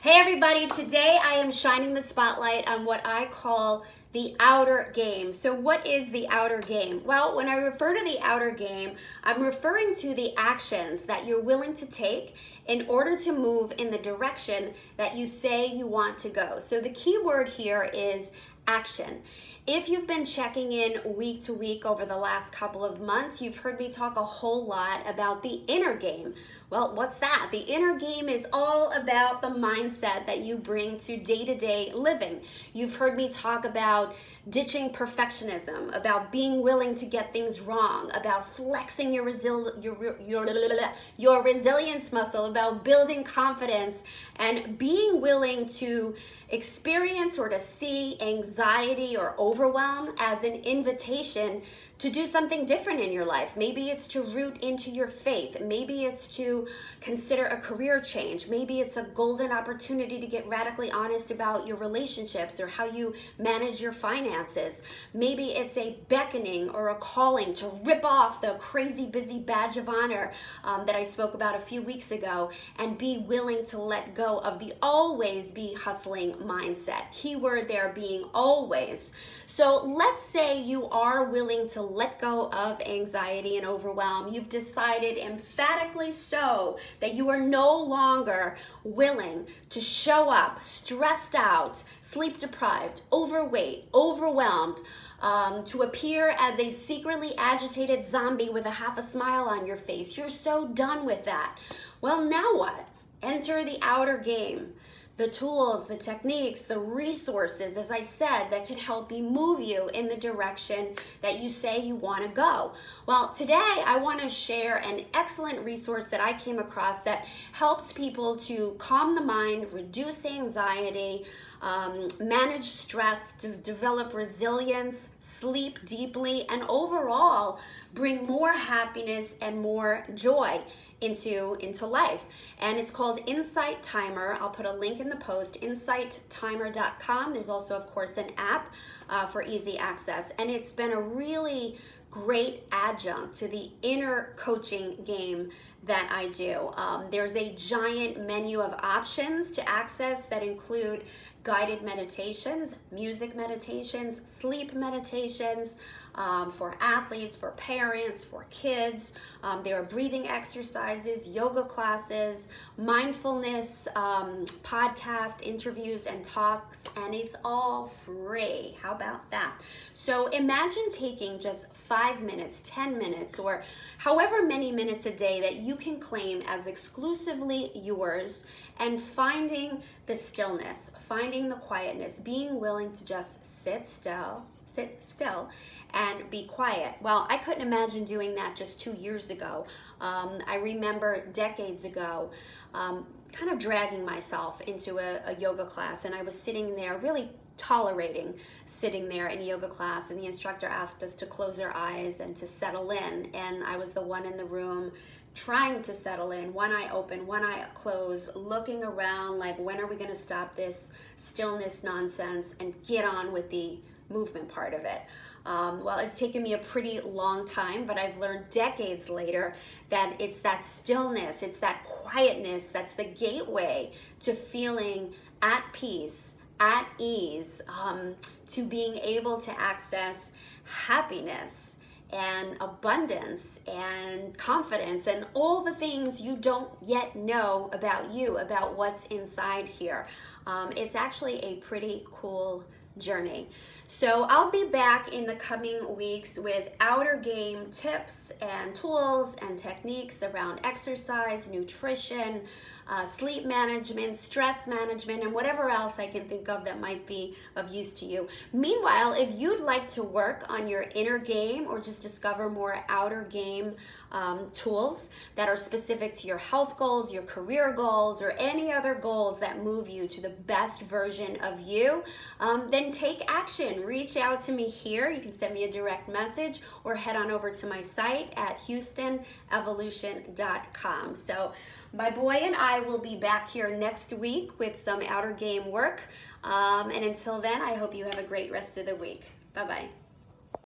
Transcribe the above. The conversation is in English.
Hey everybody, today I am shining the spotlight on what I call the outer game. So what is the outer game? Well, when I refer to the outer game, I'm referring to the actions that you're willing to take in order to move in the direction that you say you want to go. So the key word here is action. If you've been checking in week to week over the last couple of months, you've heard me talk a whole lot about the inner game. Well, what's that? The inner game is all about the mindset that you bring to day-to-day living. You've heard me talk about ditching perfectionism, about being willing to get things wrong, about flexing your resilience muscle, about building confidence, and being willing to experience or to see anxiety or overwhelm as an invitation to do something different in your life. Maybe it's to root into your faith. Maybe it's to consider a career change. Maybe it's a golden opportunity to get radically honest about your relationships or how you manage your finances. Maybe it's a beckoning or a calling to rip off the crazy busy badge of honor that I spoke about a few weeks ago and be willing to let go of the always be hustling mindset. Keyword there being always. So let's say you are willing to let go of anxiety and overwhelm. You've decided emphatically so that you are no longer willing to show up stressed out, sleep deprived, overweight, overwhelmed, to appear as a secretly agitated zombie with a half a smile on your face. You're so done with that. Well, now what? Enter the outer game. The tools, the techniques, the resources, as I said, that can help you move you in the direction that you say you want to go. Well, today I want to share an excellent resource that I came across that helps people to calm the mind, reduce anxiety, manage stress, to develop resilience, sleep deeply, and overall bring more happiness and more joy into life. And it's called Insight Timer. I'll put a link in the post, insighttimer.com. There's also, of course, an app for easy access. And it's been a really great adjunct to the inner coaching game that I do. There's a giant menu of options to access that include guided meditations, music meditations, sleep meditations, for athletes, for parents, for kids. There are breathing exercises, yoga classes, mindfulness, podcast interviews and talks, and it's all free. How about that? So imagine taking just 5 minutes, 10 minutes, or however many minutes a day that you can claim as exclusively yours, and finding the stillness, finding the quietness, being willing to just sit still and be quiet. Well, I couldn't imagine doing that just 2 years ago. I remember decades ago kind of dragging myself into a yoga class, and I was sitting there really tolerating sitting there in a yoga class, and the instructor asked us to close our eyes and to settle in, and I was the one in the room trying to settle in, one eye open, one eye closed, looking around like, when are we going to stop this stillness nonsense and get on with the movement part of it? Well, it's taken me a pretty long time, but I've learned decades later that it's that stillness, it's that quietness that's the gateway to feeling at peace, at ease, to being able to access happiness and abundance and confidence and all the things you don't yet know about you, about what's inside here. It's actually a pretty cool journey. So I'll be back in the coming weeks with outer game tips and tools and techniques around exercise, nutrition, sleep management, stress management, and whatever else I can think of that might be of use to you. Meanwhile, if you'd like to work on your inner game or just discover more outer game tools that are specific to your health goals, your career goals, or any other goals that move you to the best version of you, then take action. Reach out to me here. You can send me a direct message or head on over to my site at houstonevolution.com. So my boy and I will be back here next week with some outer game work. And until then, I hope you have a great rest of the week. Bye-bye.